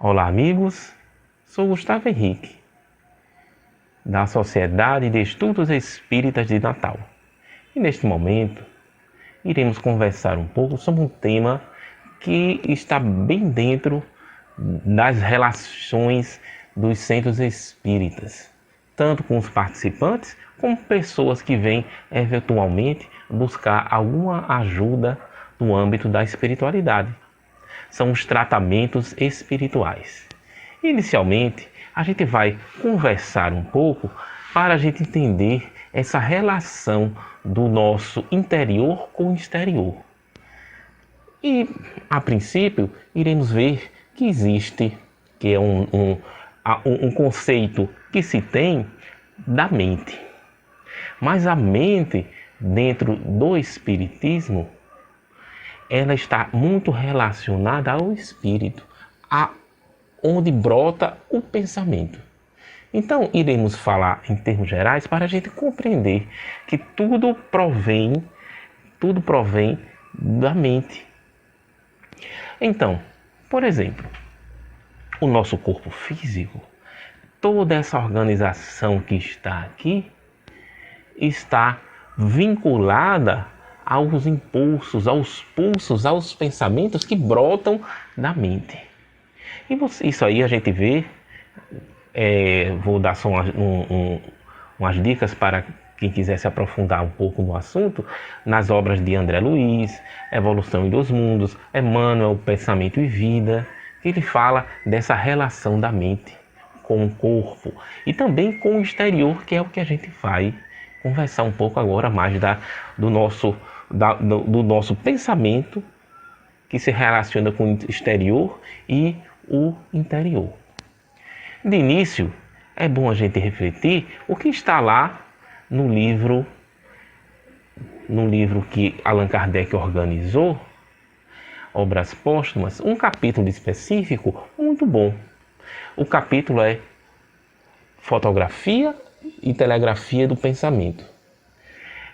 Olá, amigos. Sou Gustavo Henrique, da Sociedade de Estudos Espíritas de Natal. E neste momento, iremos conversar um pouco sobre um tema que está bem dentro das relações dos centros espíritas, tanto com os participantes, como pessoas que vêm eventualmente buscar alguma ajuda no âmbito da espiritualidade. São os tratamentos espirituais. Inicialmente, a gente vai conversar um pouco para a gente entender essa relação do nosso interior com o exterior. E, a princípio, iremos ver que existe, que é um conceito que se tem da mente. Mas a mente, dentro do espiritismo, ela está muito relacionada ao espírito, onde brota o pensamento. Então, iremos falar em termos gerais para a gente compreender que tudo provém da mente. Então, por exemplo, o nosso corpo físico, toda essa organização que está aqui, está vinculada aos impulsos, aos pulsos, aos pensamentos que brotam da mente. E isso aí a gente vê, vou dar só umas dicas para quem quiser se aprofundar um pouco no assunto, nas obras de André Luiz, Evolução em Dois Mundos, Emmanuel, Pensamento e Vida, que ele fala dessa relação da mente com o corpo e também com o exterior, que é o que a gente vai conversar um pouco agora mais do nosso pensamento, que se relaciona com o exterior e o interior. De início, é bom a gente refletir o que está lá no livro que Allan Kardec organizou, Obras Póstumas, um capítulo específico muito bom. O capítulo é Fotografia e Telegrafia do Pensamento.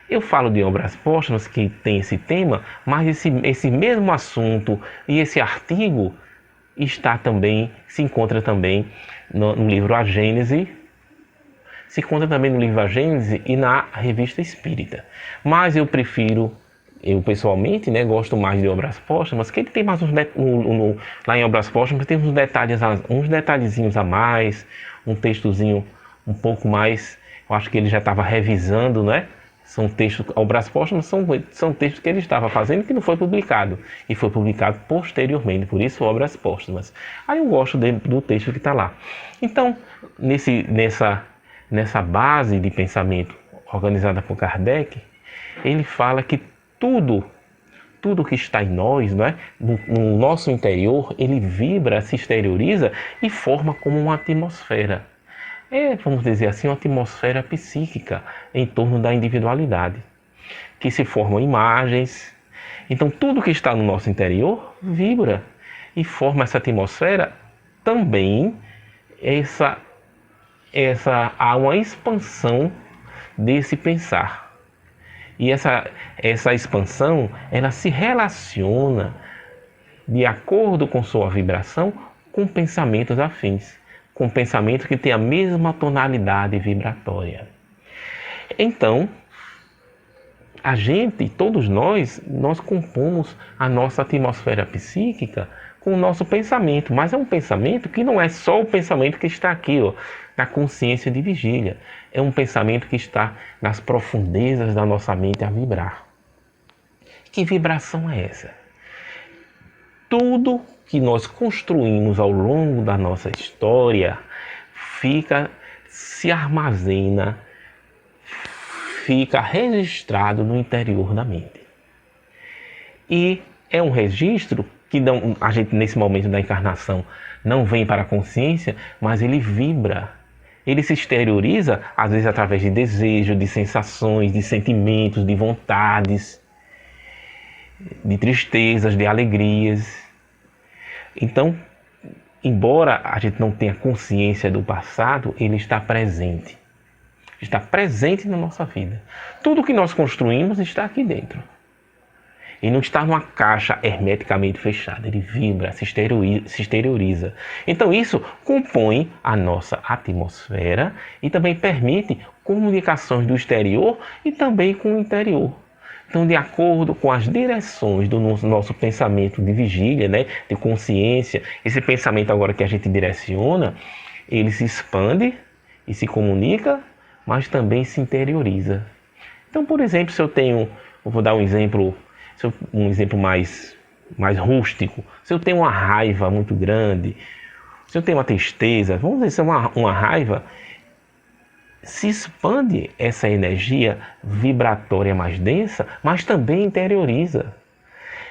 Eu falo de Obras Póstumas que tem esse tema, mas esse mesmo assunto e esse artigo se encontra também no livro A Gênese, e na Revista Espírita. Mas eu pessoalmente, gosto mais de Obras Póstumas, que ele tem mais lá em Obras Póstumas tem uns detalhezinhos a mais, um textozinho um pouco mais, eu acho que ele já estava revisando, São textos, Obras Póstumas são textos que ele estava fazendo que não foi publicado, e foi publicado posteriormente, por isso Obras Póstumas. Aí eu gosto do texto que está lá. Então, nessa base de pensamento organizada por Kardec, ele fala que tudo que está em nós, no nosso interior, ele vibra, se exterioriza e forma como uma atmosfera. Vamos dizer assim, uma atmosfera psíquica em torno da individualidade, que se formam imagens. Então, tudo que está no nosso interior vibra e forma essa atmosfera também, há uma expansão desse pensar. E essa expansão, ela se relaciona de acordo com sua vibração com pensamentos afins, com pensamentos que têm a mesma tonalidade vibratória. Então, todos nós compomos a nossa atmosfera psíquica com o nosso pensamento, mas é um pensamento que não é só o pensamento que está aqui, na consciência de vigília. É um pensamento que está nas profundezas da nossa mente a vibrar. Que vibração é essa? Tudo que nós construímos ao longo da nossa história se armazena, fica registrado no interior da mente. E é um registro que a gente, nesse momento da encarnação, não vem para a consciência, mas ele vibra. Ele se exterioriza, às vezes através de desejo, de sensações, de sentimentos, de vontades, de tristezas, de alegrias. Então, embora a gente não tenha consciência do passado, ele está presente. Está presente na nossa vida. Tudo que nós construímos está aqui dentro. Ele não está numa caixa hermeticamente fechada, ele vibra, se exterioriza. Então isso compõe a nossa atmosfera e também permite comunicações do exterior e também com o interior. Então, de acordo com as direções do nosso pensamento de vigília, né, de consciência, esse pensamento agora que a gente direciona, ele se expande e se comunica, mas também se interioriza. Então, por exemplo, se eu vou dar um exemplo mais rústico, se eu tenho uma raiva muito grande, se eu tenho uma tristeza, vamos dizer, se é uma raiva, se expande essa energia vibratória mais densa, mas também interioriza.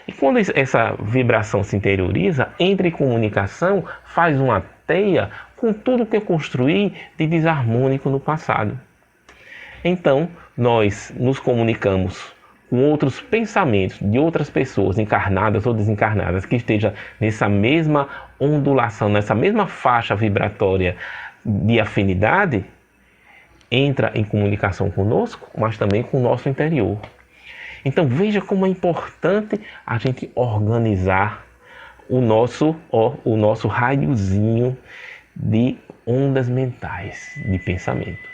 E quando essa vibração se interioriza, entra em comunicação, faz uma teia com tudo que eu construí de desarmônico no passado. Então, nós nos comunicamos com outros pensamentos de outras pessoas, encarnadas ou desencarnadas, que estejam nessa mesma ondulação, nessa mesma faixa vibratória de afinidade, entra em comunicação conosco, mas também com o nosso interior. Então veja como é importante a gente organizar o nosso raiozinho de ondas mentais, de pensamento.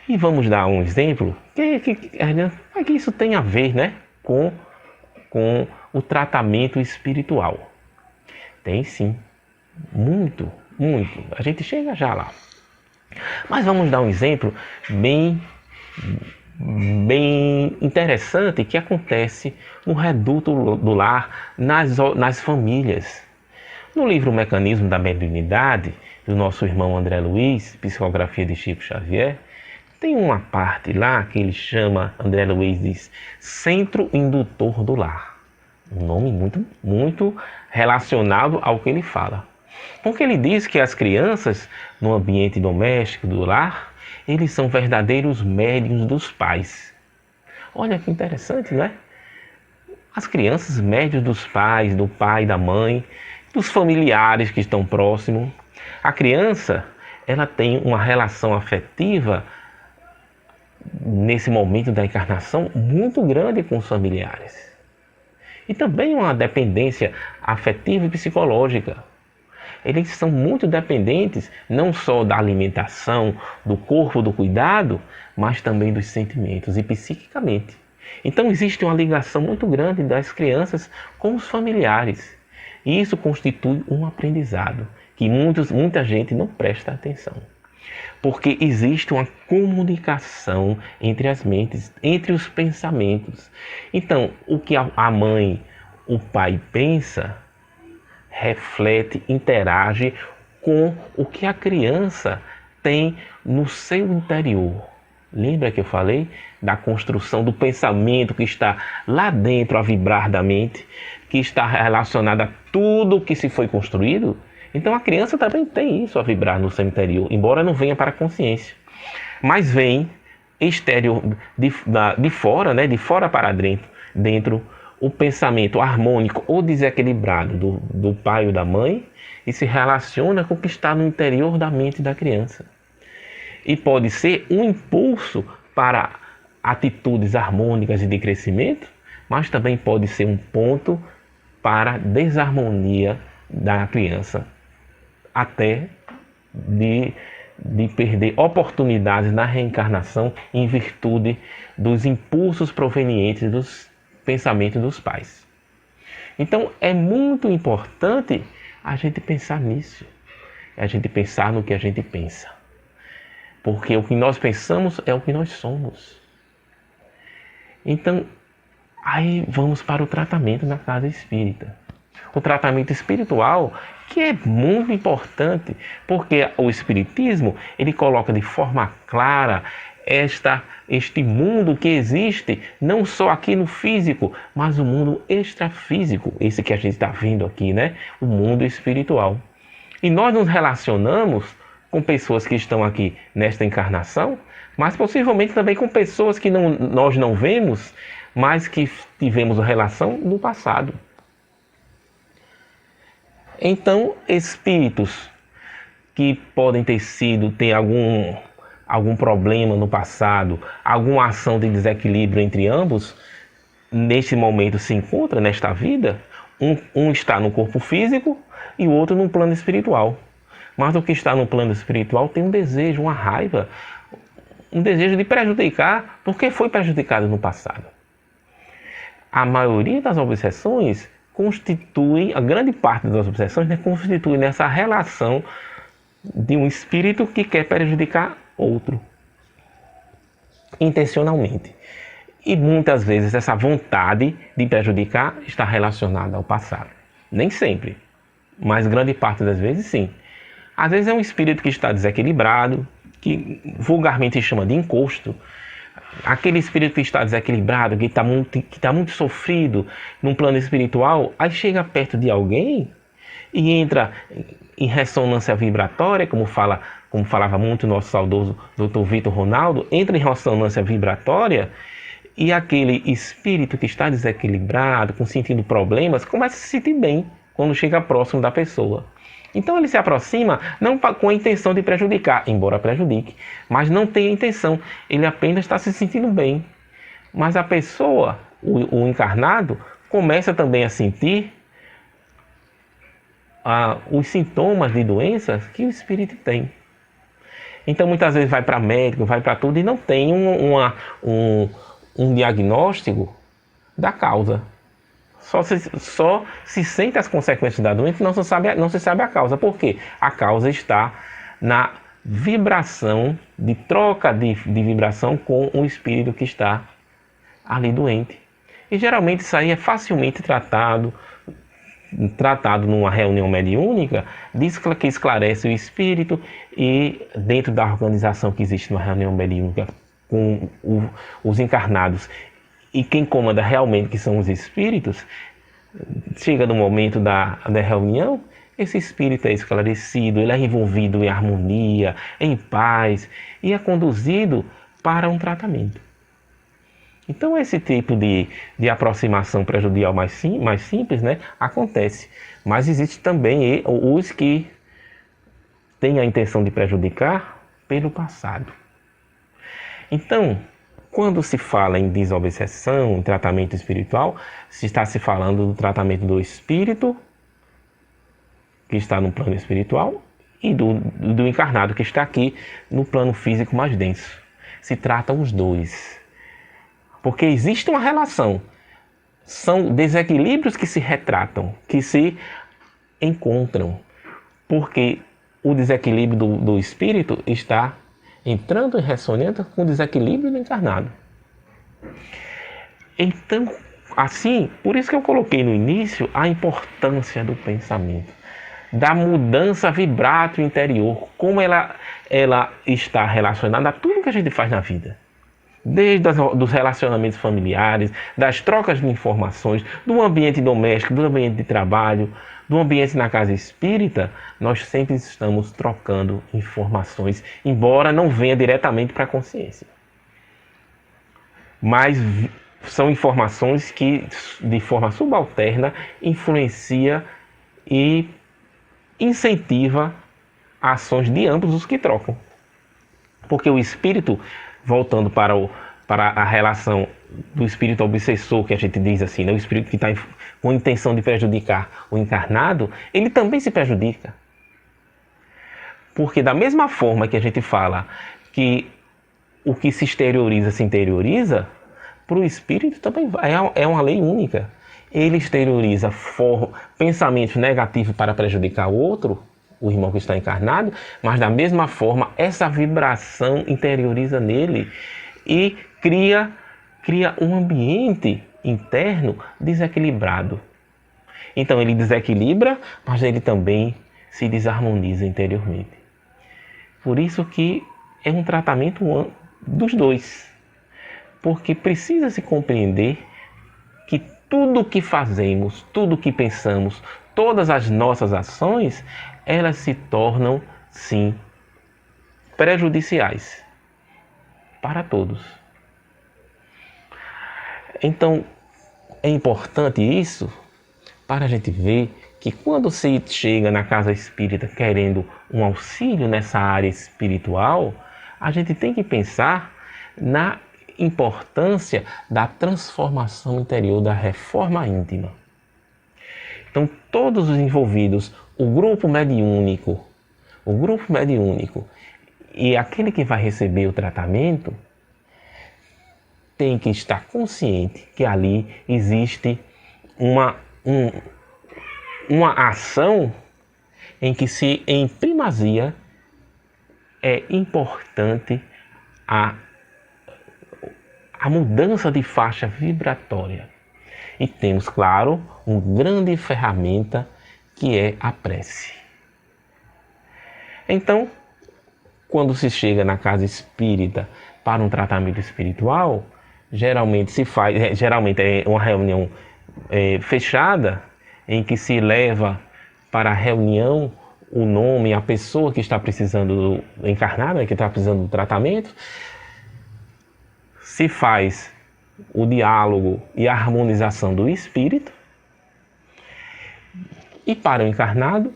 E vamos dar um exemplo que isso tem a ver, né, com o tratamento espiritual. Tem sim, muito. A gente chega já lá. Mas vamos dar um exemplo bem interessante que acontece no reduto do lar, nas famílias. No livro Mecanismo da Mediunidade, do nosso irmão André Luiz, Psicografia de Chico Xavier, tem uma parte lá que ele chama, André Luiz diz, Centro Indutor do Lar. Um nome muito relacionado ao que ele fala. Porque ele diz que as crianças, no ambiente doméstico do lar, eles são verdadeiros médiuns dos pais. Olha que interessante, não é? As crianças médiuns dos pais, do pai, da mãe, dos familiares que estão próximos. A criança, ela tem uma relação afetiva, nesse momento da encarnação, muito grande com os familiares. E também uma dependência afetiva e psicológica. Eles são muito dependentes não só da alimentação, do corpo, do cuidado, mas também dos sentimentos e psiquicamente. Então existe uma ligação muito grande das crianças com os familiares. E isso constitui um aprendizado que muita gente não presta atenção. Porque existe uma comunicação entre as mentes, entre os pensamentos. Então, o que a mãe, o pai pensa, reflete, interage com o que a criança tem no seu interior. Lembra que eu falei da construção do pensamento que está lá dentro a vibrar da mente, que está relacionada a tudo que se foi construído? Então a criança também tem isso a vibrar no seu interior, embora não venha para a consciência. Mas vem exterior, de fora, né, de fora para dentro o pensamento harmônico ou desequilibrado do pai ou da mãe e se relaciona com o que está no interior da mente da criança. E pode ser um impulso para atitudes harmônicas e de crescimento, mas também pode ser um ponto para desarmonia da criança, até de perder oportunidades na reencarnação em virtude dos impulsos provenientes dos pensamentos dos pais. Então é muito importante a gente pensar nisso, a gente pensar no que a gente pensa, porque o que nós pensamos é o que nós somos. Então aí vamos para o tratamento na casa espírita. O tratamento espiritual, que é muito importante, porque o espiritismo ele coloca de forma clara este mundo que existe, não só aqui no físico, mas o mundo extrafísico, esse que a gente está vendo aqui, né? O mundo espiritual. E nós nos relacionamos com pessoas que estão aqui nesta encarnação, mas possivelmente também com pessoas que nós não vemos, mas que tivemos relação no passado. Então, espíritos que podem ter algum problema no passado, alguma ação de desequilíbrio entre ambos, neste momento se encontra, nesta vida, um está no corpo físico e o outro no plano espiritual. Mas o que está no plano espiritual tem um desejo, uma raiva, um desejo de prejudicar porque foi prejudicado no passado. A maioria das obsessões constitui, a grande parte das obsessões, né, constitui nessa relação de um espírito que quer prejudicar outro, intencionalmente. E muitas vezes essa vontade de prejudicar está relacionada ao passado. Nem sempre, mas grande parte das vezes sim. Às vezes é um espírito que está desequilibrado, que vulgarmente chama de encosto. Aquele espírito que está desequilibrado, que está muito sofrido num plano espiritual, aí chega perto de alguém e entra em ressonância vibratória, como falava muito o nosso saudoso Dr. Vitor Ronaldo, entra em ressonância vibratória e aquele espírito que está desequilibrado, sentindo problemas, começa a se sentir bem quando chega próximo da pessoa. Então ele se aproxima não com a intenção de prejudicar, embora prejudique, mas não tem a intenção, ele apenas está se sentindo bem. Mas a pessoa, o encarnado, começa também a sentir os sintomas de doenças que o espírito tem. Então muitas vezes vai para médico, vai para tudo e não tem um diagnóstico da causa. Só se sente as consequências da doença e não se sabe a causa. Por quê? A causa está na vibração, de troca de vibração com o espírito que está ali doente. E geralmente isso aí é facilmente tratado numa reunião mediúnica, que esclarece o espírito, e dentro da organização que existe numa reunião mediúnica com os encarnados e quem comanda realmente, que são os espíritos, chega no momento da reunião, esse espírito é esclarecido, ele é envolvido em harmonia, em paz, e é conduzido para um tratamento. Então esse tipo de aproximação prejudicial mais simples, né, acontece. Mas existe também os que têm a intenção de prejudicar pelo passado. Então, quando se fala em desobsessão, em tratamento espiritual, se está se falando do tratamento do espírito, que está no plano espiritual, e do encarnado, que está aqui no plano físico mais denso. Se tratam os dois. Porque existe uma relação. São desequilíbrios que se retratam, que se encontram. Porque o desequilíbrio do espírito está entrando em ressonância com o desequilíbrio do encarnado. Então, assim, por isso que eu coloquei no início a importância do pensamento, da mudança vibrato interior, como ela está relacionada a tudo que a gente faz na vida. Desde dos relacionamentos familiares, das trocas de informações, do ambiente doméstico, do ambiente de trabalho, do ambiente na casa espírita, nós sempre estamos trocando informações, embora não venha diretamente para a consciência. Mas são informações que, de forma subalterna, influencia e incentiva ações de ambos os que trocam. Porque o espírito, voltando para a relação do espírito obsessor, que a gente diz assim, né? O espírito que está com a intenção de prejudicar o encarnado, ele também se prejudica. Porque da mesma forma que a gente fala que o que se exterioriza se interioriza, para o espírito também é uma lei única. Ele exterioriza pensamentos negativos para prejudicar o outro, o irmão que está encarnado, mas da mesma forma essa vibração interioriza nele e cria um ambiente interno desequilibrado. Então ele desequilibra, mas ele também se desarmoniza interiormente. Por isso que é um tratamento dos dois. Porque precisa se compreender que tudo o que fazemos, tudo o que pensamos, todas as nossas ações, elas se tornam, sim, prejudiciais para todos. Então, é importante isso para a gente ver que quando se chega na casa espírita querendo um auxílio nessa área espiritual, a gente tem que pensar na importância da transformação interior, da reforma íntima. Então, todos os envolvidos, o grupo mediúnico e aquele que vai receber o tratamento, tem que estar consciente que ali existe uma ação em que em primazia é importante a mudança de faixa vibratória. E temos, claro, uma grande ferramenta que é a prece. Então, quando se chega na casa espírita para um tratamento espiritual, geralmente é uma reunião fechada, em que se leva para a reunião o nome, a pessoa que está precisando encarnada, que está precisando do tratamento, se faz o diálogo e a harmonização do espírito, e para o encarnado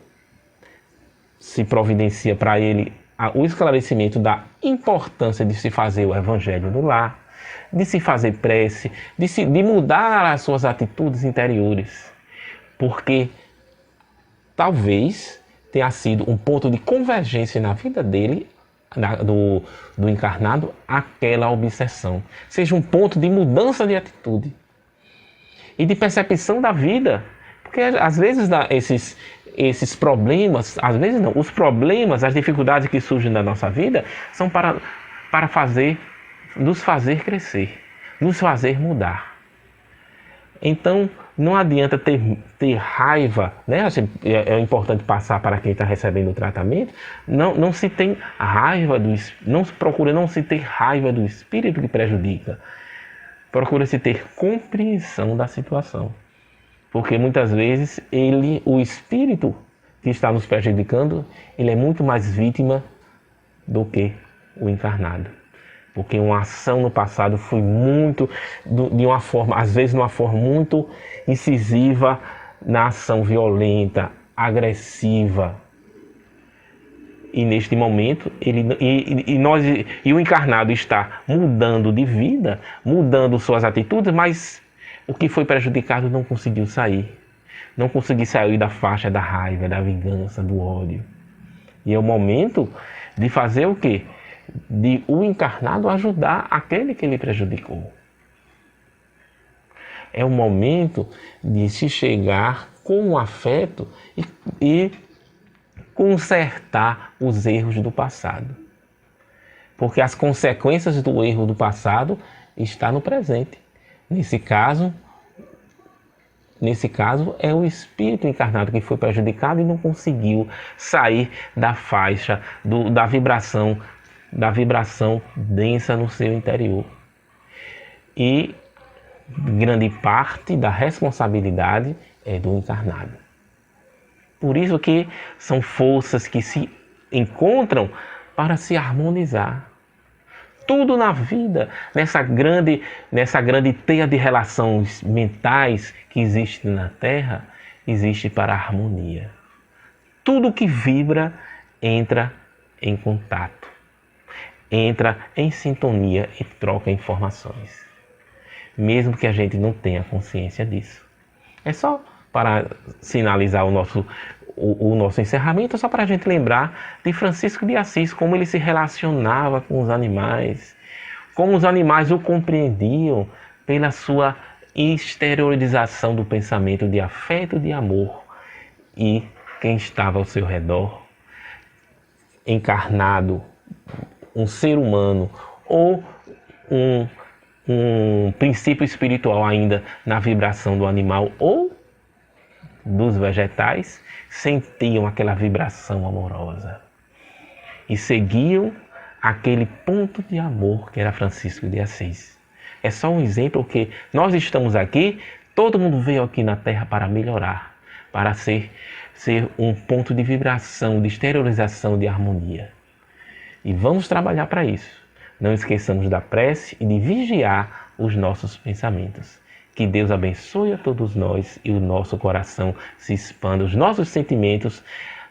se providencia para ele o esclarecimento da importância de se fazer o evangelho no lar, de se fazer prece, de mudar as suas atitudes interiores, porque talvez tenha sido um ponto de convergência na vida dele, do encarnado, aquela obsessão. Seja um ponto de mudança de atitude e de percepção da vida. Porque às vezes esses problemas, às vezes não, os problemas, as dificuldades que surgem na nossa vida são para nos fazer crescer, nos fazer mudar. Então, não adianta ter raiva, né? É importante passar para quem está recebendo o tratamento. Não se tem raiva não se procura não se ter raiva do espírito que prejudica. Procura-se ter compreensão da situação. Porque muitas vezes o espírito que está nos prejudicando, ele é muito mais vítima do que o encarnado. Porque uma ação no passado foi de uma forma, às vezes de uma forma muito incisiva, na ação violenta, agressiva. E neste momento, o encarnado está mudando de vida, mudando suas atitudes, mas o que foi prejudicado não conseguiu sair. Não conseguiu sair da faixa da raiva, da vingança, do ódio. E é o momento de fazer o quê? De o encarnado ajudar aquele que ele prejudicou. É o momento de se chegar com afeto e consertar os erros do passado. Porque as consequências do erro do passado estão no presente. Nesse caso, é o espírito encarnado que foi prejudicado e não conseguiu sair da faixa da vibração densa no seu interior. E grande parte da responsabilidade é do encarnado. Por isso que são forças que se encontram para se harmonizar. Tudo na vida, nessa grande teia de relações mentais que existe na Terra, existe para a harmonia. Tudo que vibra entra em contato, entra em sintonia e troca informações. Mesmo que a gente não tenha consciência disso. É só para sinalizar o nosso encerramento, só para a gente lembrar de Francisco de Assis, como ele se relacionava com os animais, como os animais o compreendiam pela sua exteriorização do pensamento de afeto e de amor. E quem estava ao seu redor, encarnado, um ser humano ou um princípio espiritual ainda na vibração do animal ou dos vegetais, sentiam aquela vibração amorosa e seguiam aquele ponto de amor que era Francisco de Assis. É só um exemplo que nós estamos aqui, todo mundo veio aqui na Terra para melhorar, para ser um ponto de vibração, de exteriorização, de harmonia. E vamos trabalhar para isso. Não esqueçamos da prece e de vigiar os nossos pensamentos. Que Deus abençoe a todos nós e o nosso coração se expanda, os nossos sentimentos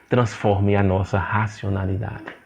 transformem a nossa racionalidade.